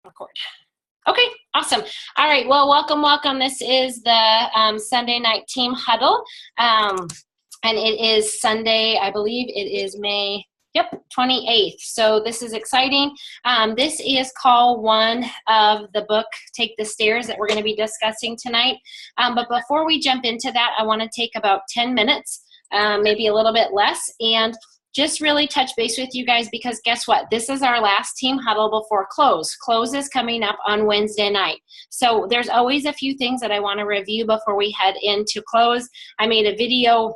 Record. Okay, awesome. All right, well, welcome. This is the Sunday night team huddle. And it is Sunday, I believe it is May 28th. So this is exciting. This is call one of the book, Take the Stairs, that we're going to be discussing tonight. But before we jump into that, I want to take about 10 minutes, maybe a little bit less, and just really touch base with you guys, because guess what? This is our last team huddle before close. Close is coming up on Wednesday night. So there's always a few things that I want to review before we head into close. I made a video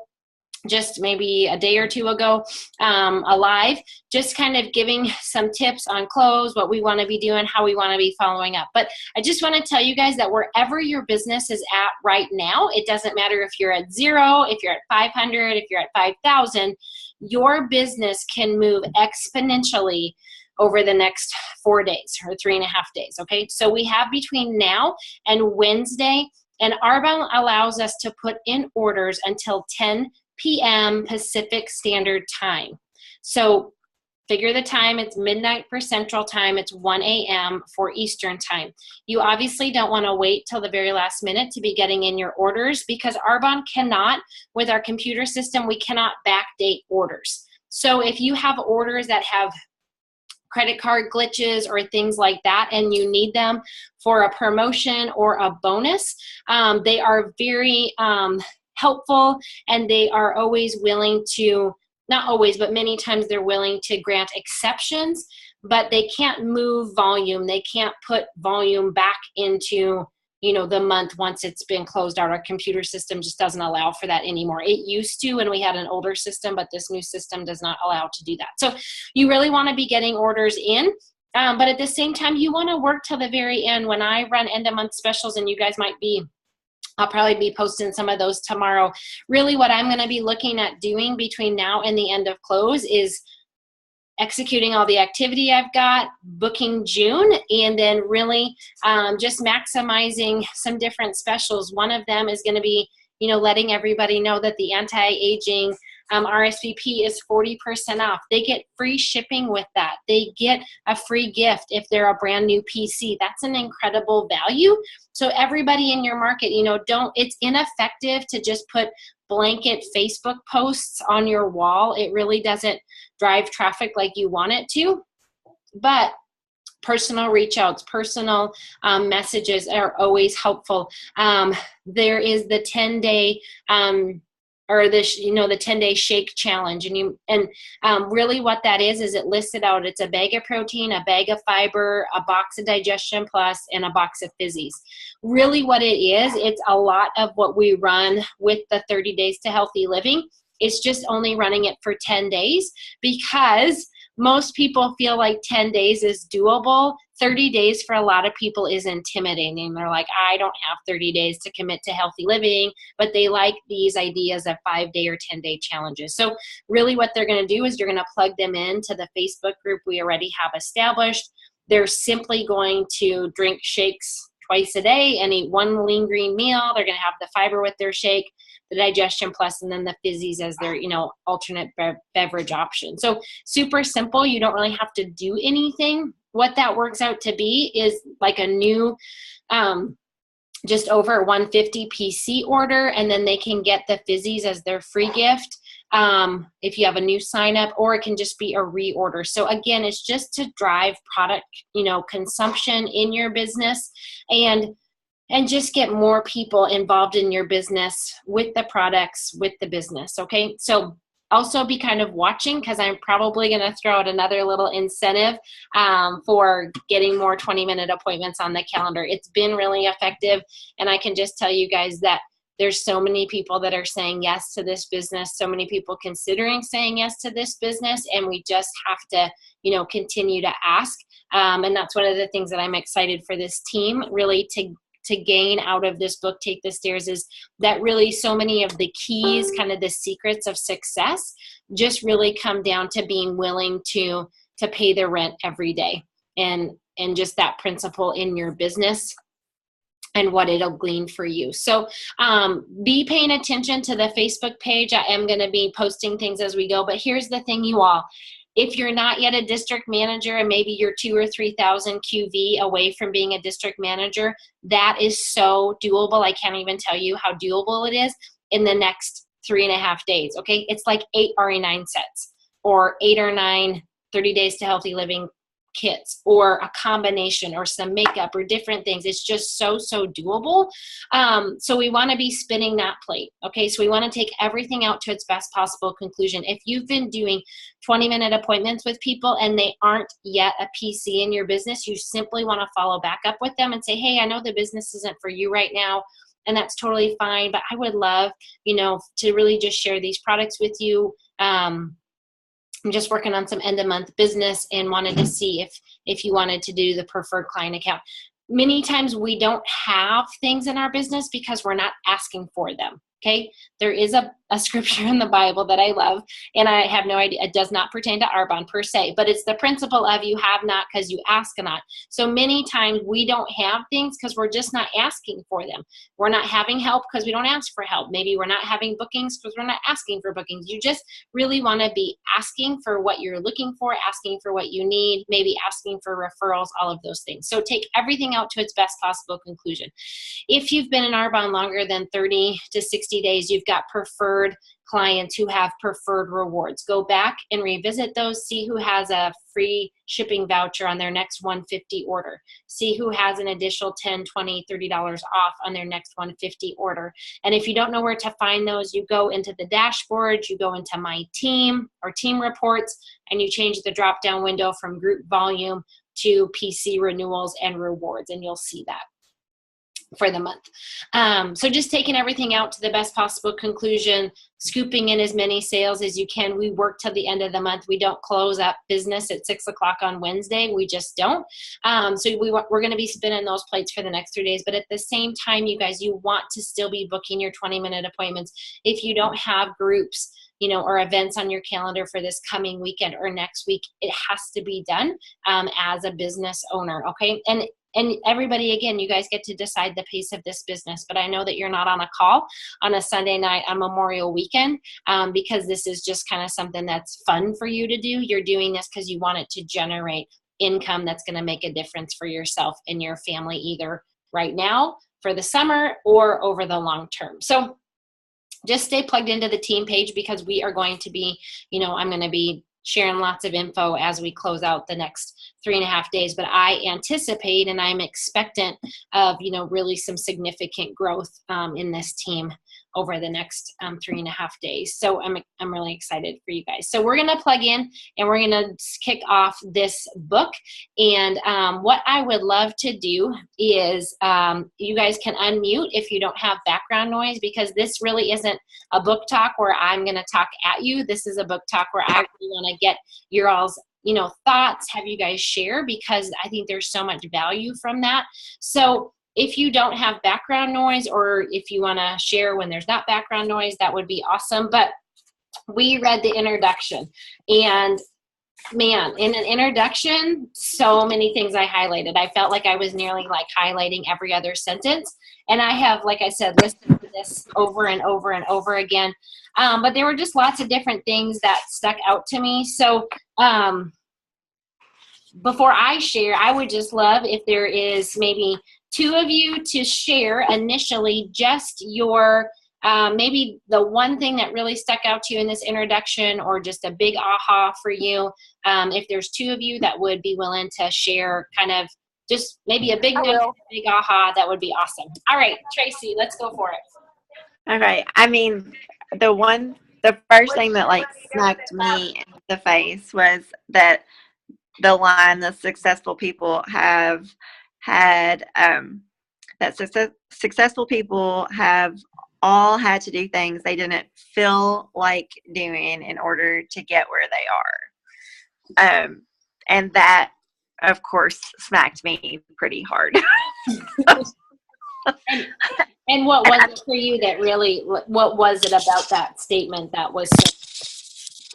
just maybe a day or two ago, live, just kind of giving some tips on close, what we want to be doing, how we want to be following up. But I just want to tell you guys that wherever your business is at right now, it doesn't matter if you're at 0, if you're at 500, if you're at 5,000, your business can move exponentially over the next 4 days or 3.5 days, okay? So we have between now and Wednesday, and Arbonne allows us to put in orders until 10 p.m. Pacific Standard Time. So figure the time, it's midnight for Central Time, it's 1 a.m. for Eastern Time. You obviously don't want to wait till the very last minute to be getting in your orders, because Arbonne cannot, with our computer system, we cannot backdate orders. So if you have orders that have credit card glitches or things like that, and you need them for a promotion or a bonus, they are very helpful, and they are always willing to, not always, but many times they're willing to grant exceptions, but they can't move volume. They can't put volume back into, you know, the month once it's been closed out. Our computer system just doesn't allow for that anymore. It used to when we had an older system, but this new system does not allow to do that. So you really want to be getting orders in. But at the same time, you want to work till the very end. When I run end of month specials, and you guys might be, I'll probably be posting some of those tomorrow. Really what I'm going to be looking at doing between now and the end of close is executing all the activity I've got, booking June, and then really just maximizing some different specials. One of them is going to be, you know, letting everybody know that the anti-aging RSVP is 40% off. They get free shipping with that. They get a free gift if they're a brand new PC. That's an incredible value. So everybody in your market, you know, it's ineffective to just put blanket Facebook posts on your wall. It really doesn't drive traffic like you want it to. But personal reach outs, personal messages are always helpful. There is the 10-day or this, you know, the 10-day shake challenge. And really what that is it lists it out. It's a bag of protein, a bag of fiber, a box of Digestion Plus, and a box of fizzies. Really what it is, it's a lot of what we run with the 30 Days to Healthy Living. It's just only running it for 10 days because most people feel like 10 days is doable. 30 days for a lot of people is intimidating. They're like, I don't have 30 days to commit to healthy living, but they like these ideas of 5-day or 10-day challenges. So really what they're going to do is you're going to plug them into the Facebook group we already have established. They're simply going to drink shakes twice a day and eat one lean green meal. They're going to have the fiber with their shake, the Digestion Plus, and then the fizzies as their, you know, alternate beverage option. So super simple. You don't really have to do anything. What that works out to be is like a new, just over 150 PC order, and then they can get the fizzies as their free gift if you have a new sign up, or it can just be a reorder. So again, it's just to drive product, you know, consumption in your business, and just get more people involved in your business with the products, with the business, okay? So also be kind of watching, because I'm probably going to throw out another little incentive for getting more 20-minute appointments on the calendar. It's been really effective, and I can just tell you guys that there's so many people that are saying yes to this business, so many people considering saying yes to this business, and we just have to, you know, continue to ask. And that's one of the things that I'm excited for this team really to gain out of this book, Take the Stairs, is that really so many of the keys, kind of the secrets of success, just really come down to being willing to pay the rent every day, and just that principle in your business and what it'll glean for you. So be paying attention to the Facebook page. I am going to be posting things as we go, but here's the thing, you all. If you're not yet a district manager and maybe you're 2,000 or 3,000 QV away from being a district manager, that is so doable. I can't even tell you how doable it is in the next 3.5 days, okay? It's like 8 RE9 sets or 8 or 9 30 Days to Healthy Living kits, or a combination, or some makeup, or different things. It's just so doable. So we want to be spinning that plate. Okay, so we want to take everything out to its best possible conclusion. If you've been doing 20-minute appointments with people and they aren't yet a PC in your business, you simply want to follow back up with them and say, hey, I know the business isn't for you right now, and that's totally fine, but I would love, to really just share these products with you. I'm just working on some end of month business and wanted to see if you wanted to do the preferred client account. Many times we don't have things in our business because we're not asking for them. Okay, there is a scripture in the Bible that I love, and I have no idea, it does not pertain to Arbonne per se, but it's the principle of you have not because you ask not. So many times we don't have things because we're just not asking for them. We're not having help because we don't ask for help. Maybe we're not having bookings because we're not asking for bookings. You just really want to be asking for what you're looking for, asking for what you need, maybe asking for referrals, all of those things. So take everything out to its best possible conclusion. If you've been in Arbonne longer than 30 to 60 days, you've got preferred clients who have preferred rewards. Go back and revisit those. See who has a free shipping voucher on their next 150 order. See who has an additional $10, $20, $30 off on their next 150 order. And if you don't know where to find those, you go into the dashboard, you go into My Team or Team Reports, and you change the drop-down window from group volume to PC renewals and rewards, and you'll see that for the month. So just taking everything out to the best possible conclusion, scooping in as many sales as you can. We work till the end of the month. We don't close up business at 6 o'clock on Wednesday. We just don't. So we're going to be spinning those plates for the next 3 days. But at the same time, you guys, you want to still be booking your 20-minute appointments. If you don't have groups, or events on your calendar for this coming weekend or next week, it has to be done as a business owner, okay? And everybody, again, you guys get to decide the pace of this business, but I know that you're not on a call on a Sunday night on Memorial Weekend because this is just kind of something that's fun for you to do. You're doing this because you want it to generate income that's going to make a difference for yourself and your family, either right now for the summer or over the long term. So just stay plugged into the team page because we are going to be, I'm going to be sharing lots of info as we close out the next 3.5 days, but I anticipate and I'm expectant of, really some significant growth in this team over the next 3.5 days. So I'm really excited for you guys. So we're going to plug in and we're going to kick off this book. And what I would love to do is you guys can unmute if you don't have background noise, because this really isn't a book talk where I'm going to talk at you. This is a book talk where I really want to get your all's thoughts, have you guys share, because I think there's so much value from that. So if you don't have background noise, or if you want to share when there's not background noise, that would be awesome. But we read the introduction, and man, in an introduction, so many things I highlighted. I felt like I was nearly like highlighting every other sentence. And I have, like I said, listened to this over and over and over again. But there were just lots of different things that stuck out to me. So before I share, I would just love if there is maybe 2 of you to share initially just your maybe the one thing that really stuck out to you in this introduction, or just a big aha for you. If there's 2 of you that would be willing to share kind of just maybe a big big aha, that would be awesome. All right, Tracy, let's go for it. Okay. I mean, the first thing that like smacked me in the face was that the line, the successful people have had, that successful people have all had to do things they didn't feel like doing in order to get where they are. And that, of course, smacked me pretty hard. And what was it for you that really, what was it about that statement that was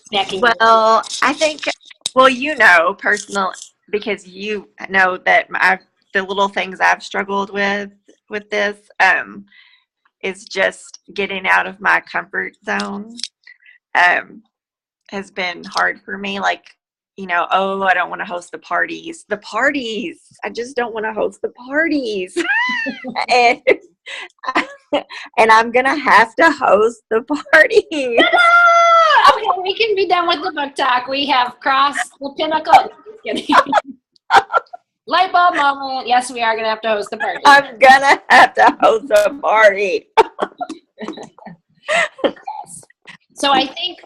smacking you? Well, I think, personally, because you know that the little things I've struggled with this is just getting out of my comfort zone has been hard for me. Like oh, I don't want to host the parties. The parties. I just don't want to host the parties. and, and I'm going to have to host the parties. Okay, we can be done with the book talk. We have crossed the pinnacle. Just kidding. Light bulb moment. Yes, we are going to have to host the party. I'm going to have to host a party. Yes. So I think,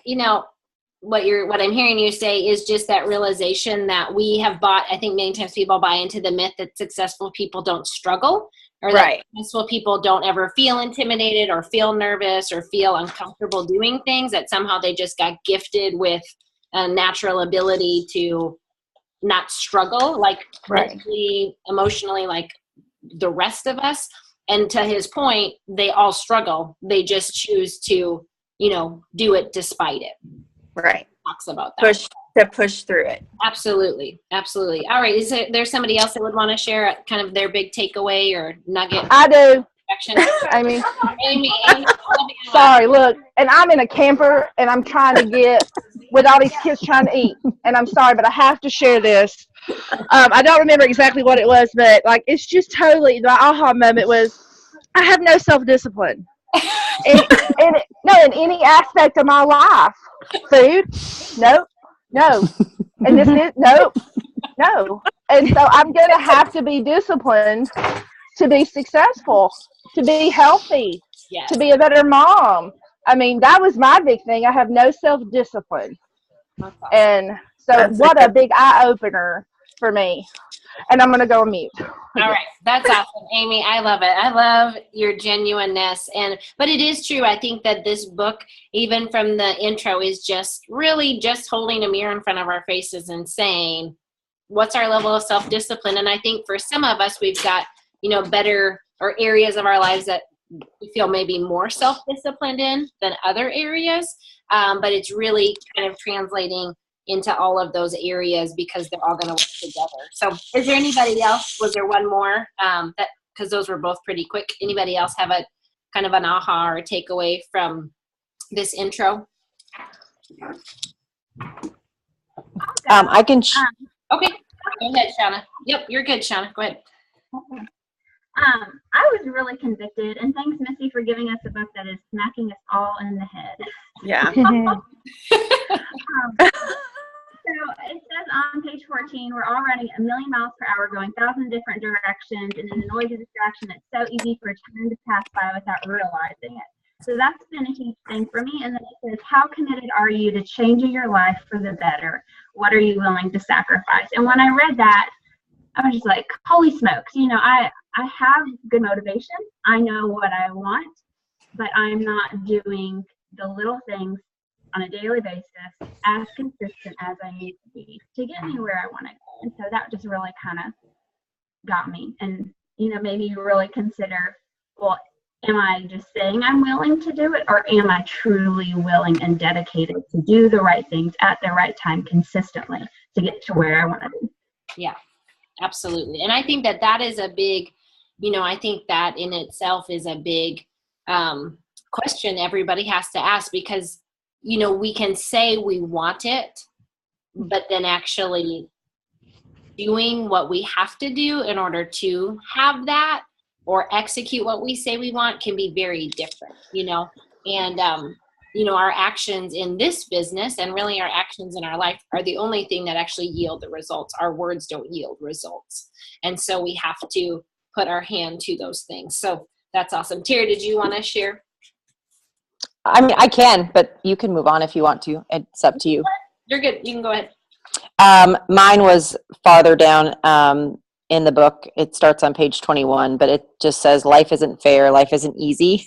what I'm hearing you say is just that realization that we have bought. I think many times people buy into the myth that successful people don't struggle, or that successful people don't ever feel intimidated or feel nervous or feel uncomfortable doing things, that somehow they just got gifted with a natural ability to not struggle, like mentally, emotionally, like the rest of us. And to his point, they all struggle. They just choose to, do it despite it. Right. Talks about that. Push through it. Absolutely. Absolutely. All right. Is there somebody else that would want to share kind of their big takeaway or nugget? I do. Amy. Amy, sorry, look, and I'm in a camper and I'm trying to get with all these kids trying to eat, and I'm sorry, but I have to share this. I don't remember exactly what it was, but like it's just totally the aha moment was I have no self-discipline in any aspect of my life. Food, nope, no, and this is nope, no, and so I'm gonna have to be disciplined to be successful, to be healthy, to be a better mom. I mean, that was my big thing. I have no self-discipline. Awesome. And so what a big eye-opener for me. And I'm going to go on mute. All right. That's awesome, Amy. I love it. I love your genuineness. But it is true. I think that this book, even from the intro, is just really just holding a mirror in front of our faces and saying, what's our level of self-discipline? And I think for some of us, we've got better or areas of our lives that we feel maybe more self-disciplined in than other areas. But it's really kind of translating into all of those areas because they're all going to work together. So is there anybody else? Was there one more? Because those were both pretty quick. Anybody else have a kind of an aha or a takeaway from this intro? I can. Okay. Go ahead, Shauna. Yep, you're good, Shauna. Go ahead. Okay. I was really convicted, and thanks, Missy, for giving us a book that is smacking us all in the head. Yeah. So it says on page 14, we're all running 1,000,000 miles per hour, going 1,000 different directions, and in the noise of distraction, it's so easy for time to pass by without realizing it. So that's been a huge thing for me. And then it says, how committed are you to changing your life for the better? What are you willing to sacrifice? And when I read that, I was just like, holy smokes, I have good motivation. I know what I want, but I'm not doing the little things on a daily basis as consistent as I need to be to get me where I want to go. And so that just really kind of got me. And, maybe you really consider, well, am I just saying I'm willing to do it, or am I truly willing and dedicated to do the right things at the right time consistently to get to where I want to be? Yeah, absolutely. And I think that is a big, I think that in itself is a big question everybody has to ask, because we can say we want it, but then actually doing what we have to do in order to have that or execute what we say we want can be very different, and, our actions in this business and really our actions in our life are the only thing that actually yield the results. Our words don't yield results. And so we have to put our hand to those things. So that's awesome. Terry, did you want to share? I mean, I can, but you can move on if you want to. It's up to you. You're good. You can go ahead. Mine was farther down in the book. It starts on page 21, but it just says, life isn't fair. Life isn't easy.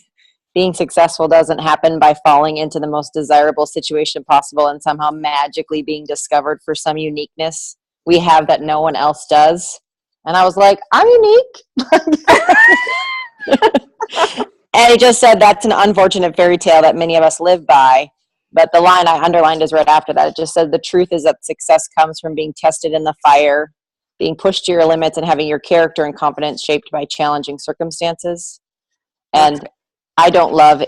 Being successful doesn't happen by falling into the most desirable situation possible and somehow magically being discovered for some uniqueness we have that no one else does. And I was like, I'm unique. And it just said that's an unfortunate fairy tale that many of us live by. But the line I underlined is right after that. It just said the truth is that success comes from being tested in the fire, being pushed to your limits, and having your character and confidence shaped by challenging circumstances. And I don't love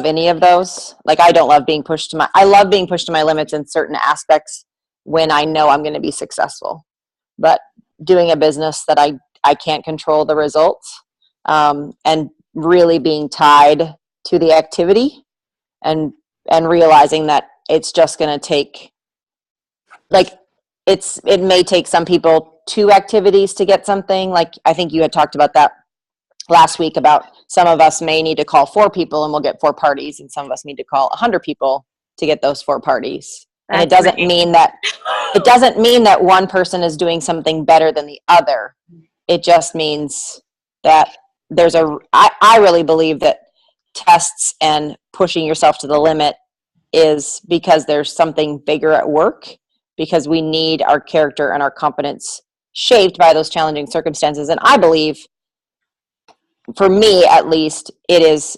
any of those. Like, I don't love being pushed to I love being pushed to my limits in certain aspects when I know I'm going to be successful. But doing a business that I can't control the results, and really being tied to the activity, and realizing that it's just going to take, like, it may take some people 2 activities to get something. Like, I think you had talked about that last week, about some of us may need to call 4 people and we'll get 4 parties, and some of us need to call 100 people to get those 4 parties. And it doesn't mean that one person is doing something better than the other. It just means that I really believe that tests and pushing yourself to the limit is because there's something bigger at work, because we need our character and our confidence shaped by those challenging circumstances. And I believe, for me at least, it's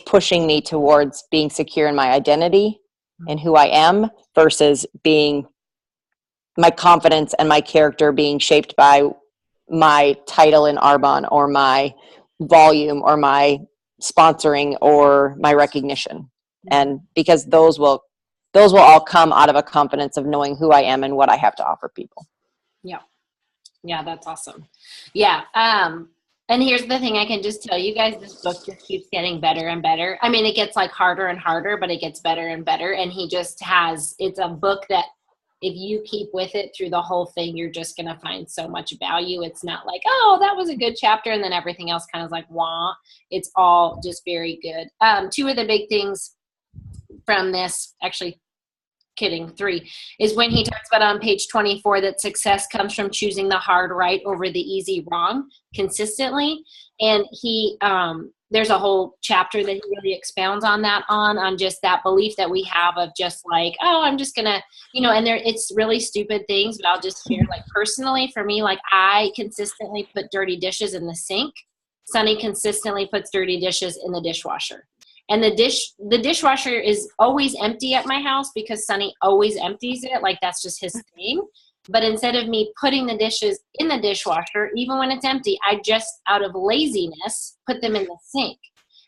pushing me towards being secure in my identity and who I am, versus being my confidence and my character being shaped by my title in Arbonne, or my volume, or my sponsoring, or my recognition. And because those will all come out of a confidence of knowing who I am and what I have to offer people. Yeah, that's awesome. Yeah. And here's the thing, I can just tell you guys, this book just keeps getting better and better. I mean, it gets like harder and harder, but it gets better and better. And it's a book that if you keep with it through the whole thing, you're just going to find so much value. It's not like, oh, that was a good chapter, and then everything else kind of like, wah. It's all just very good. 2 of the big things from this, actually, kidding, 3, is when he talks about on page 24 that success comes from choosing the hard right over the easy wrong consistently. And there's a whole chapter that he really expounds on that, on just that belief that we have of just like, oh, I'm just gonna, and it's really stupid things, but I'll just share, like, personally for me, like, I consistently put dirty dishes in the sink. Sunny consistently puts dirty dishes in the dishwasher. And the dishwasher is always empty at my house because Sunny always empties it. Like, that's just his thing. But instead of me putting the dishes in the dishwasher, even when it's empty, I just, out of laziness, put them in the sink.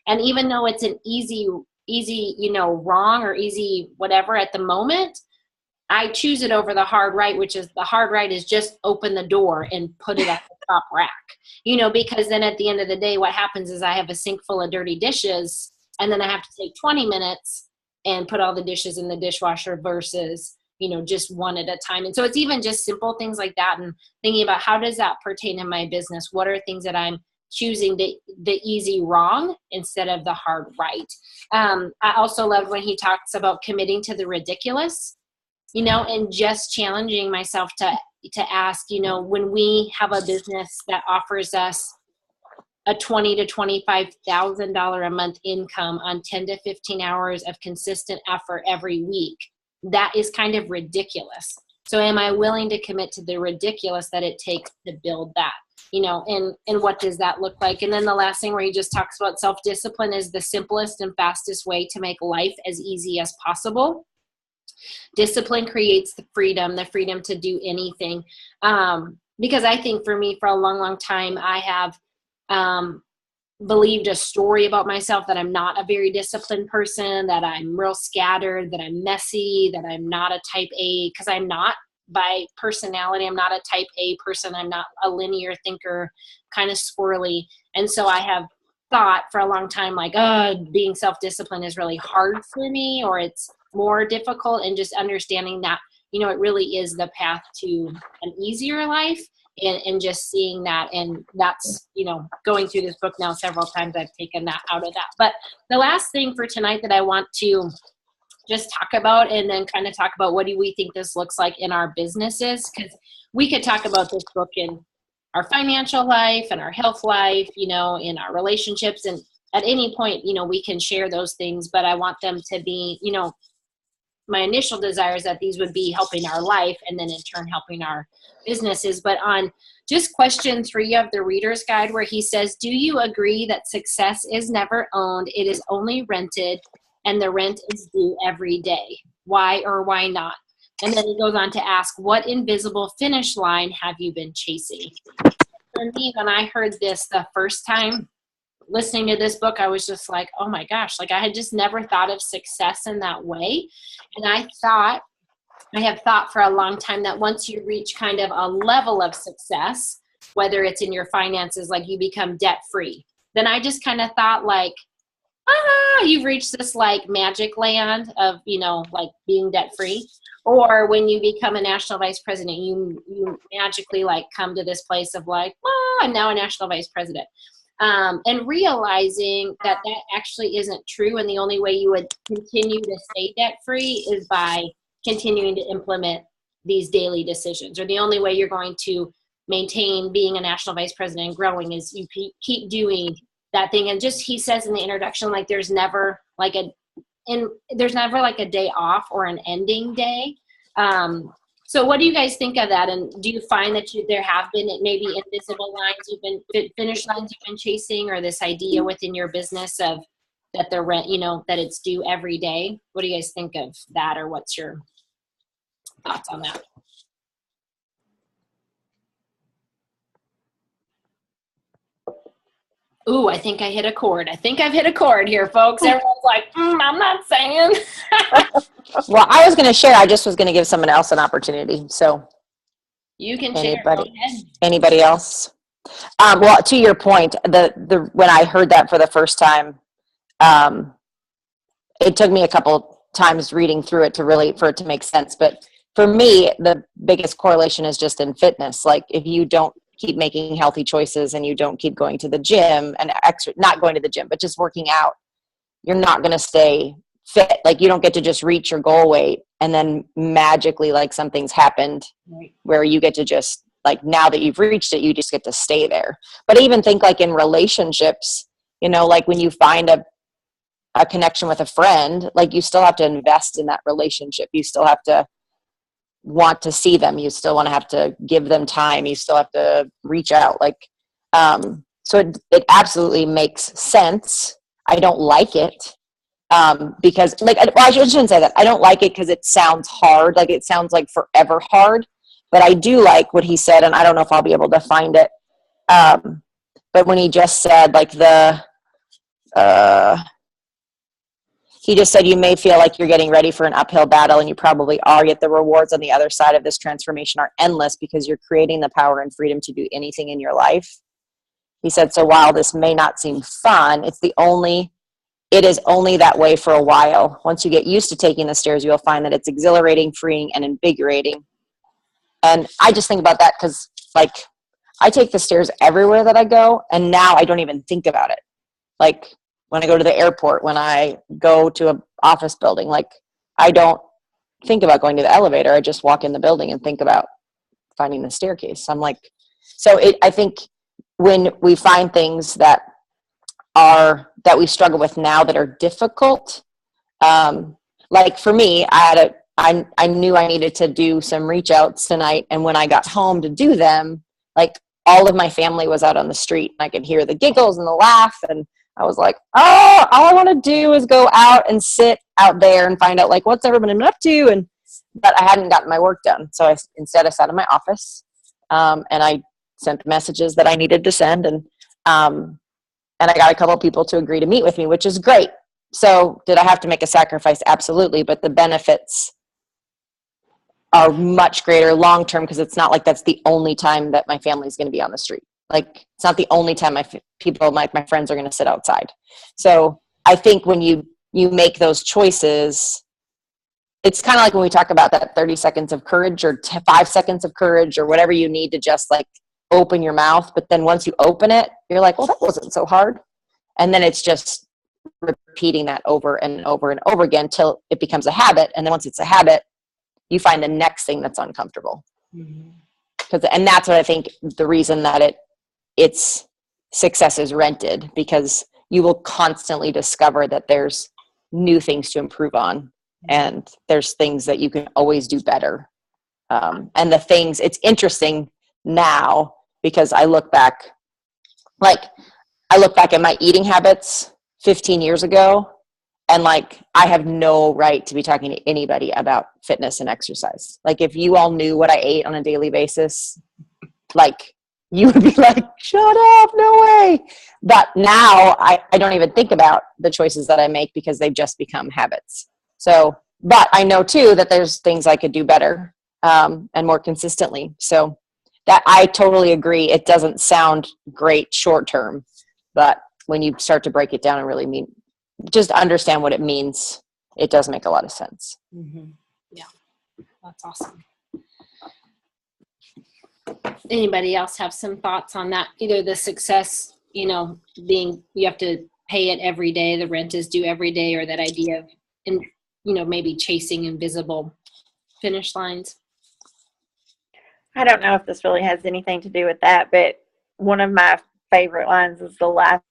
And even though it's an easy, wrong or easy whatever at the moment, I choose it over the hard right, which is the hard right is just open the door and put it at the top rack. Because then at the end of the day, what happens is I have a sink full of dirty dishes, and then I have to take 20 minutes and put all the dishes in the dishwasher versus, just one at a time. And so it's even just simple things like that, and thinking about how does that pertain in my business? What are things that I'm choosing the easy wrong instead of the hard right? I also love when he talks about committing to the ridiculous, and just challenging myself to ask, when we have a business that offers us a $20,000 to $25,000 a month income on 10 to 15 hours of consistent effort every week, that is kind of ridiculous. So am I willing to commit to the ridiculous that it takes to build that? And what does that look like? And then the last thing where he just talks about self-discipline is the simplest and fastest way to make life as easy as possible. Discipline creates the freedom to do anything. Because I think for me, for a long, long time, I have believed a story about myself that I'm not a very disciplined person, that I'm real scattered, that I'm messy, that I'm not a type A, because I'm not by personality. I'm not a type A person. I'm not a linear thinker, kind of squirrely. And so I have thought for a long time, like, being self-disciplined is really hard for me, or it's more difficult, and just understanding that, it really is the path to an easier life. And just seeing that, and that's, going through this book now several times, I've taken that out of that. But the last thing for tonight that I want to just talk about, and then kind of talk about what do we think this looks like in our businesses, because we could talk about this book in our financial life and our health life, in our relationships, and at any point, we can share those things, but I want them to be, my initial desire is that these would be helping our life, and then in turn helping our businesses. But on just question 3 of the Reader's Guide, where he says, do you agree that success is never owned, it is only rented, and the rent is due every day? Why or why not? And then he goes on to ask, what invisible finish line have you been chasing? For me, when I heard this the first time listening to this book, I was just like, oh my gosh, like I had just never thought of success in that way. And I thought I have thought for a long time that once you reach kind of a level of success, whether it's in your finances, like you become debt free, then I just kind of thought like, you've reached this like magic land of, you know, like being debt free. Or when you become a national vice president, you magically like come to this place of like, I'm now a national vice president. And realizing that that actually isn't true. And the only way you would continue to stay debt free is by continuing to implement these daily decisions. Or the only way you're going to maintain being a national vice president and growing is you keep doing that thing. And just, he says in the introduction, like there's never like a day off or an ending day. So what do you guys think of that? And do you find that there have been maybe invisible lines finish lines you've been chasing, or this idea within your business of that the rent, you know, that it's due every day? What do you guys think of that, or what's your thoughts on that? Ooh, I think I hit a chord. I think I've hit a chord here, folks. Everyone's like, I'm not saying. Well, I was going to share. I just was going to give someone else an opportunity. So You can share. Go ahead. Anybody else? Well, to your point, when I heard that for the first time, it took me a couple times reading through it for it to make sense. But for me, the biggest correlation is just in fitness. Like if you don't keep making healthy choices and you don't keep going to the gym and not going to the gym, but just working out, you're not going to stay fit. Like you don't get to just reach your goal weight and then magically like something's happened where you get to just like, now that you've reached it, you just get to stay there. But I even think like in relationships, you know, like when you find a connection with a friend, like you still have to invest in that relationship. You still have to want to see them. You still want to have to give them time. You still have to reach out. Like, so it absolutely makes sense. I don't like it. Because like, well, I shouldn't say that. I don't like it because it sounds hard. Like it sounds like forever hard, but I do like what he said. And I don't know if I'll be able to find it. But when he just said like he just said, you may feel like you're getting ready for an uphill battle, and you probably are, yet the rewards on the other side of this transformation are endless because you're creating the power and freedom to do anything in your life. He said, so while this may not seem fun, it is only that way for a while. Once you get used to taking the stairs, you'll find that it's exhilarating, freeing, and invigorating. And I just think about that because like I take the stairs everywhere that I go, and now I don't even think about it. Like when I go to the airport, when I go to an office building, like I don't think about going to the elevator. I just walk in the building and think about finding the staircase. I'm like, I think when we find things that we struggle with now that are difficult, like for me, I knew I needed to do some reach outs tonight. And when I got home to do them, like all of my family was out on the street. I could hear the giggles and the laugh, and I was like, oh, all I want to do is go out and sit out there and find out like what's everyone been up to. But I hadn't gotten my work done. So instead I sat in my office, and I sent messages that I needed to send. And I got a couple of people to agree to meet with me, which is great. So did I have to make a sacrifice? Absolutely. But the benefits are much greater long-term because it's not like that's the only time that my family is going to be on the street. Like it's not the only time my friends are going to sit outside. So I think when you make those choices, it's kind of like when we talk about that 30 seconds of courage or 5 seconds of courage or whatever you need to just like open your mouth. But then once you open it, you're like, well, that wasn't so hard. And then it's just repeating that over and over and over again till it becomes a habit. And then once it's a habit, you find the next thing that's uncomfortable. Mm-hmm. And that's what I think the reason that it's success is rented, because you will constantly discover that there's new things to improve on, and there's things that you can always do better. And the things, it's interesting now because I look back at my eating habits 15 years ago, and like I have no right to be talking to anybody about fitness and exercise. Like if you all knew what I ate on a daily basis, like you would be like, shut up, no way. But now I don't even think about the choices that I make because they've just become habits. So but I know too that there's things I could do better and more consistently. So that I totally agree. It doesn't sound great short term, but when you start to break it down and really just understand what it means, it does make a lot of sense. Mm-hmm. Yeah, that's awesome. Anybody else have some thoughts on that? Either the success, being you have to pay it every day, the rent is due every day, or that idea of, maybe chasing invisible finish lines. I don't know if this really has anything to do with that, but one of my favorite lines is the last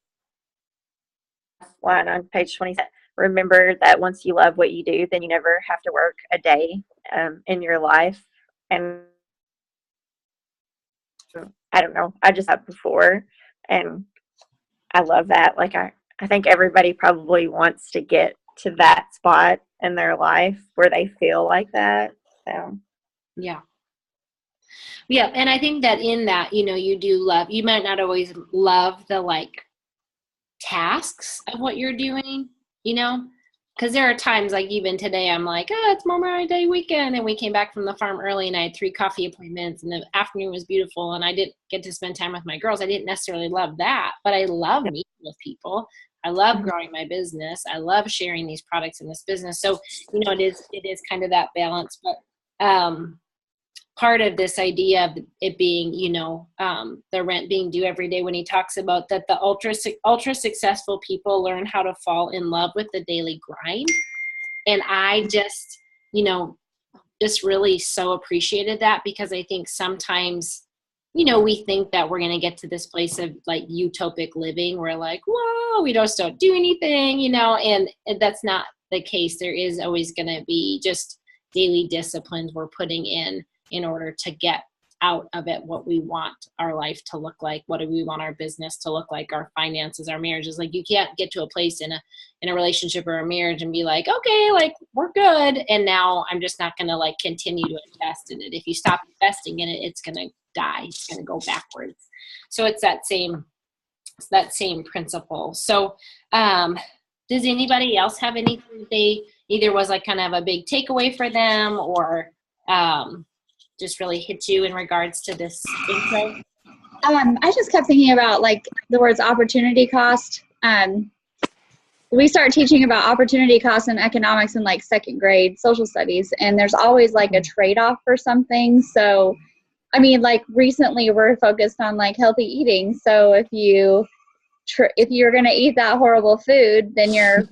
line on page 27. Remember that once you love what you do, then you never have to work a day in your life. And I don't know, I just had before, and I love that. Like, I think everybody probably wants to get to that spot in their life where they feel like that. So Yeah. Yeah. And I think that in that, you might not always love the tasks of what you're doing, because there are times like even today, I'm like, it's Memorial Day weekend. And we came back from the farm early and I had 3 coffee appointments and the afternoon was beautiful. And I didn't get to spend time with my girls. I didn't necessarily love that, but I love meeting with people. I love growing my business. I love sharing these products in this business. So, it is kind of that balance, but, part of this idea of it being, the rent being due every day, when he talks about that the ultra successful people learn how to fall in love with the daily grind. And I just, just really so appreciated that, because I think sometimes, we think that we're going to get to this place of utopic living. We're like, whoa, we just don't do anything, and that's not the case. There is always going to be just daily disciplines we're putting in order to get out of it what we want our life to look like, what do we want our business to look like, our finances, our marriages. You can't get to a place in a relationship or a marriage and be like, okay, we're good, and now I'm just not gonna continue to invest in it. If you stop investing in it, it's gonna die, it's gonna go backwards. So it's that same principle. So does anybody else have anything they either was kind of a big takeaway for them, or just really hit you in regards to this intro? I just kept thinking about the words opportunity cost. We started teaching about opportunity cost in economics in second grade social studies, and there's always a trade-off for something. So I mean, recently we're focused on healthy eating. So if you're going to eat that horrible food, then you're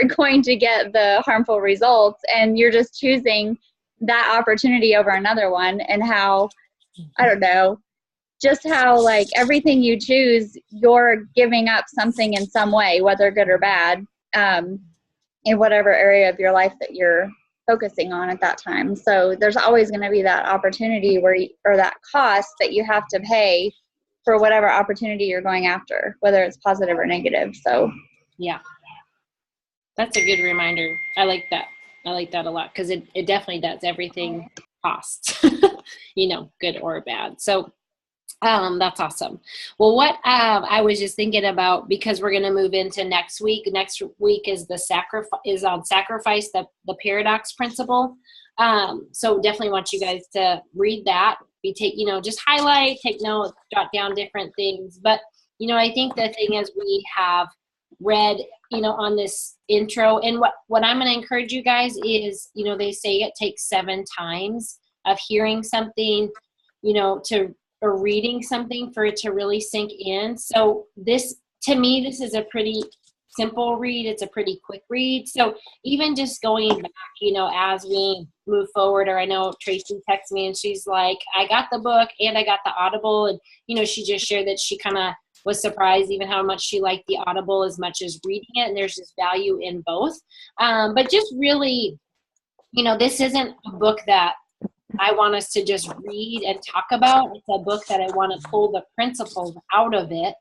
going to get the harmful results, and you're just choosing that opportunity over another one. And how, I don't know, just how everything you choose, you're giving up something in some way, whether good or bad, in whatever area of your life that you're focusing on at that time. So there's always going to be that opportunity or that cost that you have to pay for whatever opportunity you're going after, whether it's positive or negative. So yeah, that's a good reminder. I like that a lot, because it definitely does. Everything costs, good or bad. So that's awesome. Well, what I was just thinking about, because we're going to move into next week. Next week is on sacrifice, the paradox principle. So definitely want you guys to read that. Just highlight, take notes, jot down different things. But I think the thing is, we have read on this intro, and what I'm going to encourage you guys is, they say it takes 7 times of hearing something, or reading something for it to really sink in. So to me, this is a pretty simple read. It's a pretty quick read. So even just going back, as we move forward, or I know Tracy texted me and she's like, I got the book and I got the Audible. And, she just shared that she kind of was surprised even how much she liked the Audible as much as reading it. And there's just value in both. But just really, this isn't a book that I want us to just read and talk about. It's a book that I want to pull the principles out of it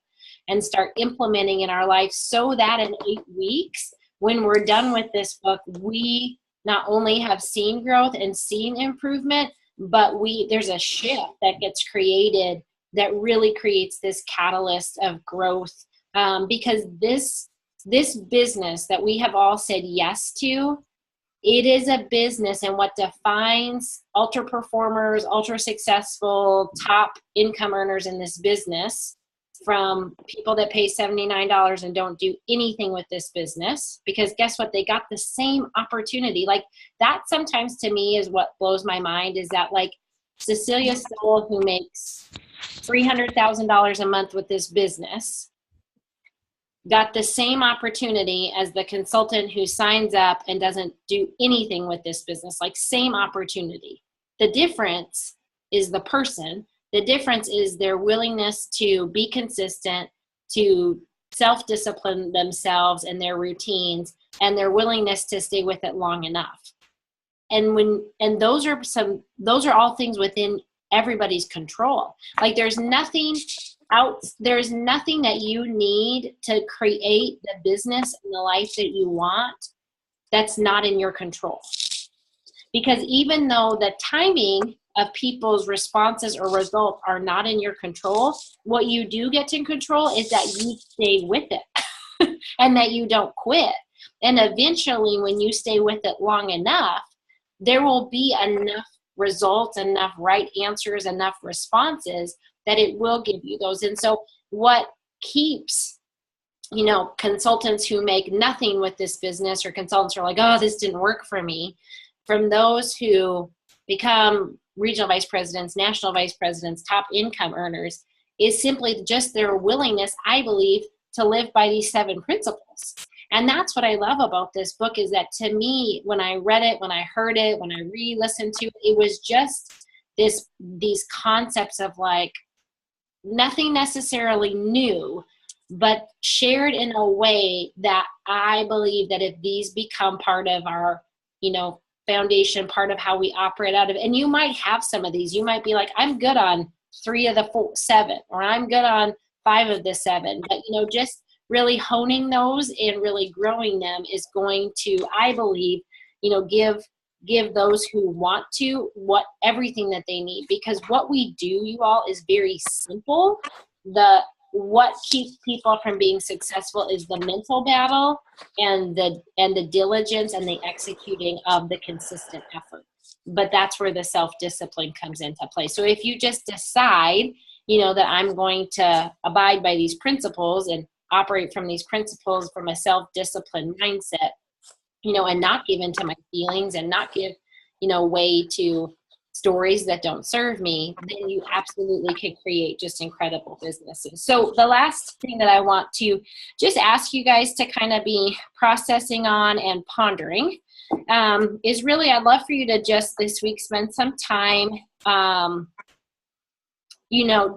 and start implementing in our life, so that in 8 weeks, when we're done with this book, we not only have seen growth and seen improvement, but there's a shift that gets created that really creates this catalyst of growth. Because this business that we have all said yes to, it is a business, and what defines ultra performers, ultra successful, top income earners in this business from people that pay $79 and don't do anything with this business, because guess what? They got the same opportunity. Like, that sometimes to me is what blows my mind, is that like Cecilia Stoll, who makes $300,000 a month with this business, got the same opportunity as the consultant who signs up and doesn't do anything with this business, like same opportunity. The difference is the person. The difference is their willingness to be consistent, to self-discipline themselves and their routines, and their willingness to stay with it long enough. And those are all things within everybody's control. Like, there's nothing that you need to create the business and the life that you want that's not in your control. Because even though the timing of people's responses or results are not in your control, what you do get in control is that you stay with it and that you don't quit. And eventually, when you stay with it long enough, there will be enough results, enough right answers, enough responses that it will give you those. And so what keeps, consultants who make nothing with this business, or consultants who are like, oh, this didn't work for me, from those who become regional vice presidents, national vice presidents, top income earners, is simply just their willingness, I believe, to live by these 7 principles. And that's what I love about this book, is that to me, when I read it, when I heard it, when I re-listened to it, it was just these concepts of like, nothing necessarily new, but shared in a way that I believe that if these become part of our, foundation, part of how we operate out of, and you might have some of these, you might be like, I'm good on 3 of the 7, or I'm good on 5 of the 7, but just really honing those and really growing them is going to, I believe, give those who want to everything that they need. Because what we do, you all, is very simple. What keeps people from being successful is the mental battle and the diligence and the executing of the consistent effort. But that's where the self-discipline comes into play. So if you just decide, that I'm going to abide by these principles and operate from these principles from a self-disciplined mindset, and not give into my feelings and not give, way to stories that don't serve me, then you absolutely can create just incredible businesses. So the last thing that I want to just ask you guys to kind of be processing on and pondering is really, I'd love for you to just this week spend some time,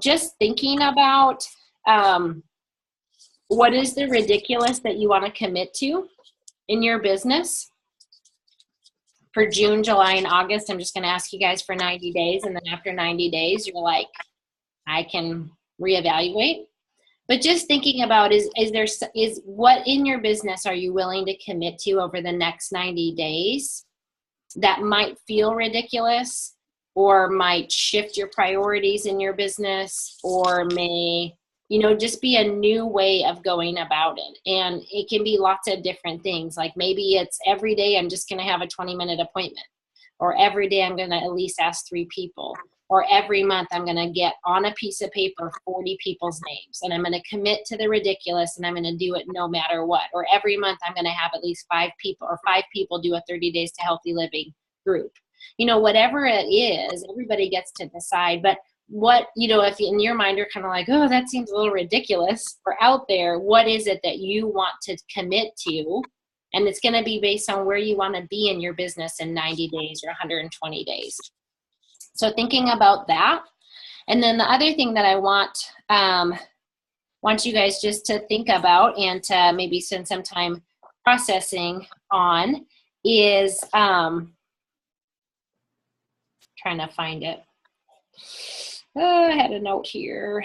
just thinking about what is the ridiculous that you want to commit to in your business for June, July, and August. I'm just going to ask you guys for 90 days. And then after 90 days, you're like, I can reevaluate. But just thinking about is what in your business are you willing to commit to over the next 90 days that might feel ridiculous, or might shift your priorities in your business, or may, just be a new way of going about it. And it can be lots of different things. Like maybe it's every day I'm just going to have a 20-minute appointment, or every day I'm going to at least ask 3 people, or every month I'm going to get on a piece of paper 40 people's names, and I'm going to commit to the ridiculous, and I'm going to do it no matter what. Or every month I'm going to have at least 5 people, or 5 people do a 30 days to healthy living group. Whatever it is, everybody gets to decide. But what, if in your mind you're kind of like, oh, that seems a little ridiculous, or out there, what is it that you want to commit to? And it's going to be based on where you want to be in your business in 90 days or 120 days. So thinking about that. And then the other thing that I want you guys just to think about and to maybe spend some time processing on is trying to find it. I had a note here.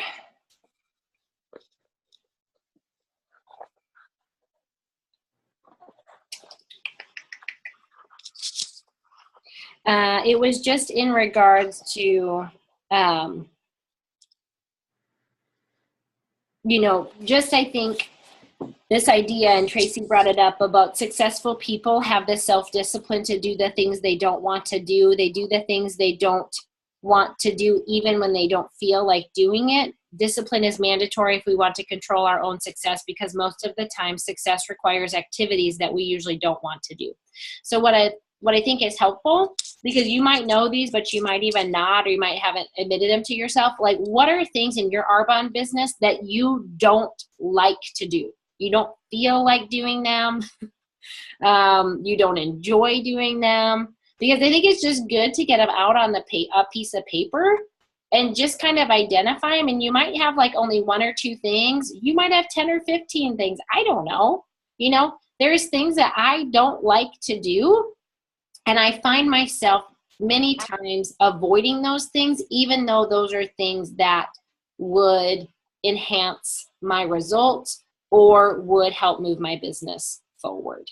It was just in regards to, just I think this idea, and Tracy brought it up, about successful people have the self-discipline to do the things they don't want to do. They do the things they don't want to do even when they don't feel like doing it. Discipline is mandatory if we want to control our own success, because most of the time success requires activities that we usually don't want to do. So what I think is helpful, because you might know these, but you might even not, or you might haven't admitted them to yourself. Like, what are things in your Arbonne business that you don't like to do? You don't feel like doing them. You don't enjoy doing them, because I think it's just good to get them out on a piece of paper and just kind of identify them. And you might have like only 1 or 2 things. You might have 10 or 15 things. I don't know. You know, there's things that I don't like to do. And I find myself many times avoiding those things, even though those are things that would enhance my results or would help move my business forward.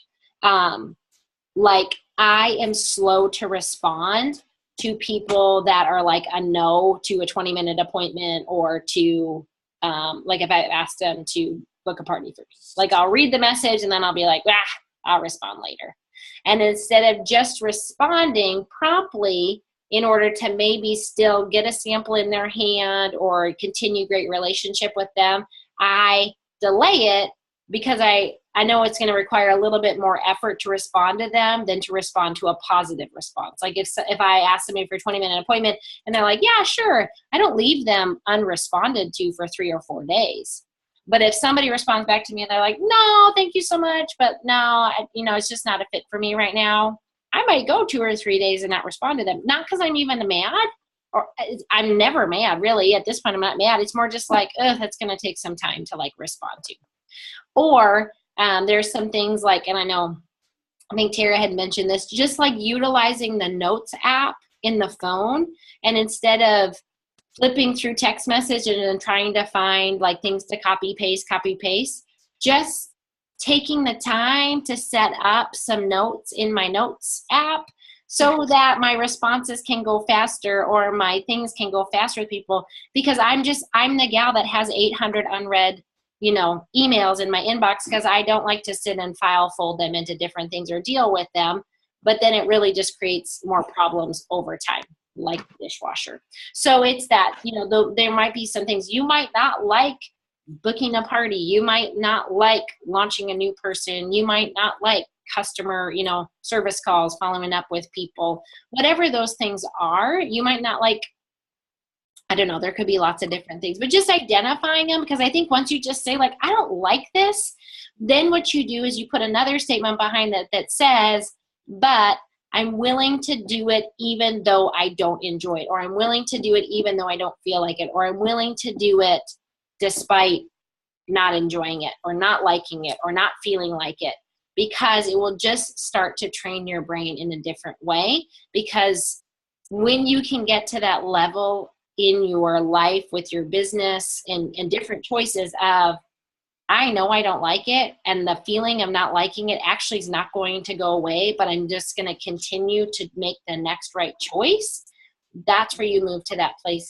Like, I am slow to respond to people that are like a no to a 20-minute appointment, or to, like, if I asked them to book a party for me. Like, I'll read the message and then I'll be like, I'll respond later. And instead of just responding promptly in order to maybe still get a sample in their hand or continue great relationship with them, I delay it, because I know it's going to require a little bit more effort to respond to them than to respond to a positive response. Like, if I ask somebody for a 20-minute appointment and they're like, yeah, sure, I don't leave them unresponded to for 3 or 4 days. But if somebody responds back to me and they're like, no, thank you so much, but no, it's just not a fit for me right now, I might go 2 or 3 days and not respond to them. Not because I'm even mad, or I'm never mad, really. At this point, I'm not mad. It's more just like, that's going to take some time to like respond to. Or there's some things like, and I think Tara had mentioned this, just like utilizing the Notes app in the phone, and instead of flipping through text message and then trying to find like things to copy paste, just taking the time to set up some notes in my Notes app so that my responses can go faster, or my things can go faster with people, because I'm the gal that has 800 unread emails in my inbox, because I don't like to sit and file fold them into different things or deal with them. But then it really just creates more problems over time, like the dishwasher. So it's that, there might be some things you might not like: booking a party. You might not like launching a new person. You might not like customer, service calls, following up with people. Whatever those things are, you might not like. I don't know, there could be lots of different things, but just identifying them, because I think once you just say like, I don't like this, then what you do is you put another statement behind that says, but I'm willing to do it even though I don't enjoy it, or I'm willing to do it even though I don't feel like it, or I'm willing to do it despite not enjoying it, or not liking it, or not feeling like it, because it will just start to train your brain in a different way. Because when you can get to that level in your life with your business and different choices of, I know I don't like it, and the feeling of not liking it actually is not going to go away, but I'm just going to continue to make the next right choice. That's where you move to that place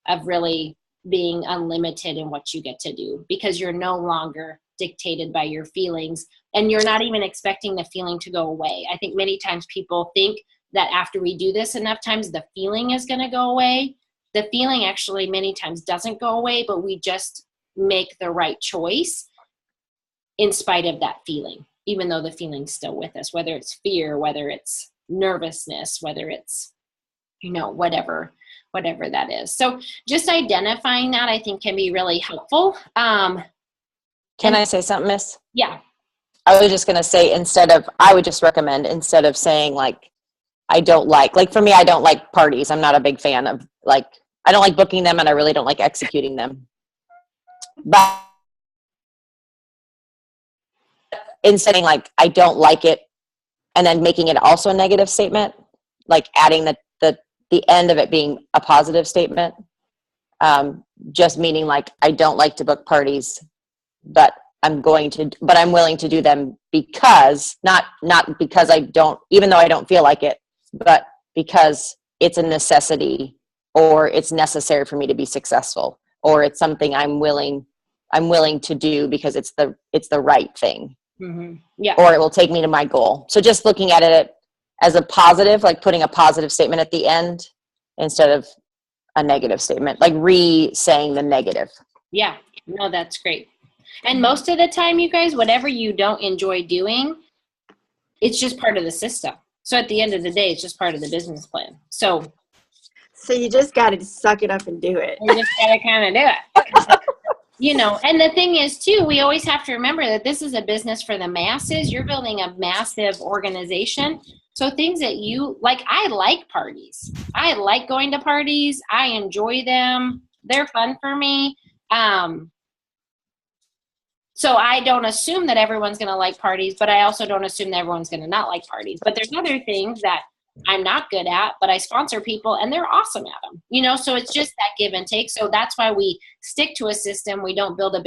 of really being unlimited in what you get to do, because you're no longer dictated by your feelings, and you're not even expecting the feeling to go away. I think many times people think that after we do this enough times, the feeling is going to go away. The feeling actually many times doesn't go away, but we just make the right choice in spite of that feeling, even though the feeling's still with us, whether it's fear, whether it's nervousness, whether it's, whatever that is. So just identifying that, I think, can be really helpful. Can I say something, Miss? Yeah. I was just going to say, I would just recommend, instead of saying like, I don't like for me, I don't like parties. I'm not a big fan of I don't like booking them, and I really don't like executing them. But instead of like, I don't like it, and then making it also a negative statement, like adding the end of it being a positive statement, just meaning like, I don't like to book parties, but I'm willing to do them because, not because I don't, even though I don't feel like it, but because it's a necessity, or it's necessary for me to be successful, or it's something I'm willing I'm willing to do because it's the right thing, Yeah. or it will take me to my goal. So just looking at it as a positive, like putting a positive statement at the end instead of a negative statement, like re-saying the negative. Yeah. No, that's great. And most of the time, you guys, whatever you don't enjoy doing, it's just part of the system. So at the end of the day, it's just part of the business plan. So you just got to suck it up and do it. you just got to kind of do it. You know, and the thing is, too, we always have to remember that this is a business for the masses. You're building a massive organization. So things that you like, I like parties. I like going to parties. I enjoy them. They're fun for me. So I don't assume that everyone's going to like parties, but I also don't assume that everyone's going to not like parties. But there's other things that I'm not good at, but I sponsor people and they're awesome at them. You know, so it's just that give and take. So that's why we stick to a system. We don't build a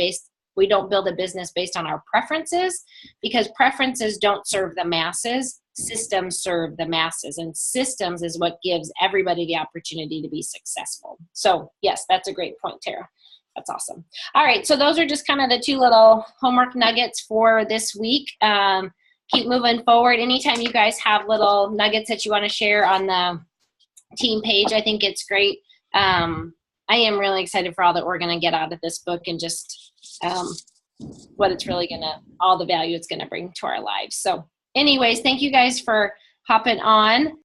business based on our preferences, because preferences don't serve the masses. Systems serve the masses, and systems is what gives everybody the opportunity to be successful. So yes, that's a great point, Tara. That's awesome. All right. So those are just kind of the two little homework nuggets for this week. Keep moving forward. Anytime you guys have little nuggets that you want to share on the team page, I think it's great. I am really excited for all that we're going to get out of this book, and just what it's really going to, all the value it's going to bring to our lives. So anyways, thank you guys for hopping on.